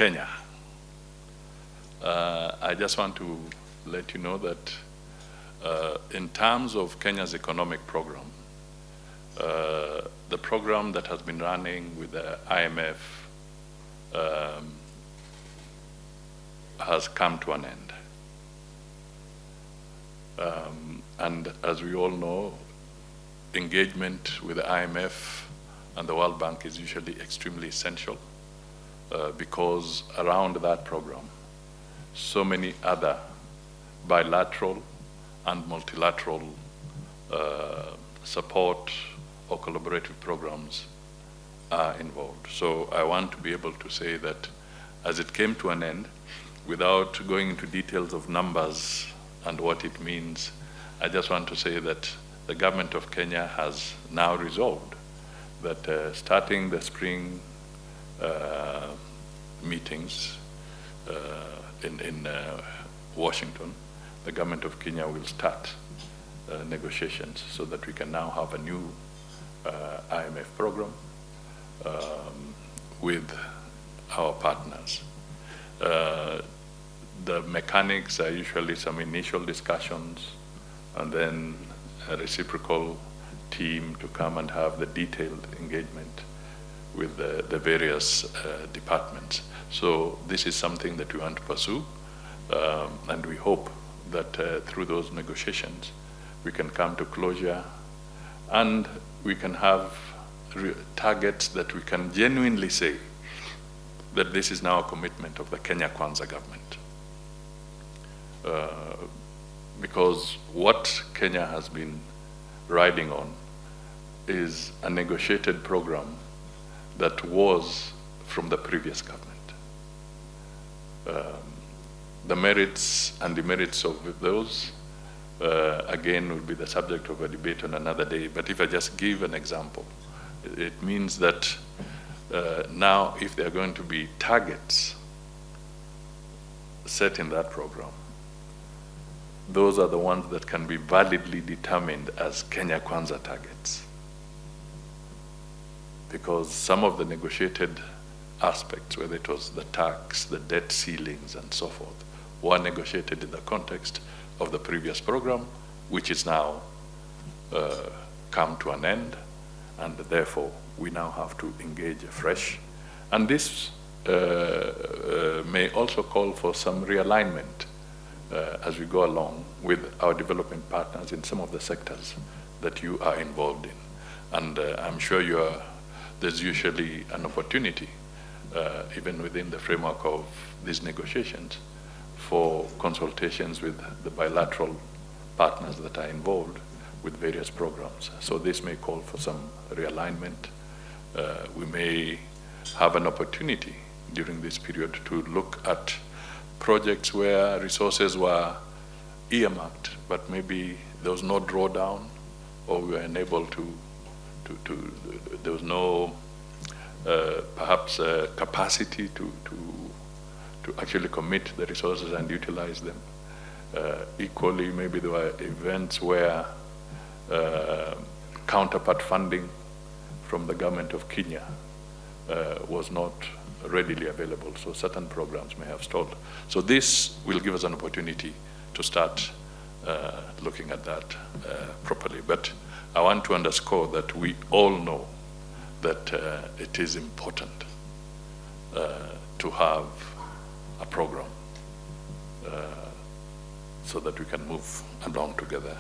Kenya, I just want to let you know that in terms of Kenya's economic program, the program that has been running with the IMF has come to an end. And as we all know, engagement with the IMF and the World Bank is usually extremely essential because around that program, so many other bilateral and multilateral support or collaborative programs are involved. So I want to be able to say that as it came to an end, without going into details of numbers and what it means, I just want to say that the government of Kenya has now resolved that starting the spring meetings in Washington, the government of Kenya will start negotiations so that we can now have a new IMF program with our partners. The mechanics are usually some initial discussions and then a reciprocal team to come and have the detailed engagement with the various departments. So this is something that we want to pursue, and we hope that through those negotiations we can come to closure and we can have targets that we can genuinely say that this is now a commitment of the Kenya Kwanza government. Because what Kenya has been riding on is a negotiated program that was from the previous government. The merits and demerits of those, again, will be the subject of a debate on another day. But if I just give an example, it means that now if there are going to be targets set in that program, those are the ones that can be validly determined as Kenya Kwanza targets. Because some of the negotiated aspects, whether it was the tax, the debt ceilings, and so forth, were negotiated in the context of the previous program, which is now come to an end, and therefore we now have to engage afresh. And this may also call for some realignment as we go along with our development partners in some of the sectors that you are involved in. And I'm sure there's usually an opportunity, even within the framework of these negotiations, for consultations with the bilateral partners that are involved with various programs. So this may call for some realignment. We may have an opportunity during this period to look at projects where resources were earmarked, but maybe there was no drawdown, or we were unable there was no perhaps capacity to actually commit the resources and utilize them. Equally, maybe there were events where counterpart funding from the government of Kenya was not readily available, so certain programs may have stalled. So this will give us an opportunity to start looking at that properly. But I want to underscore that we all know that it is important to have a program so that we can move along together.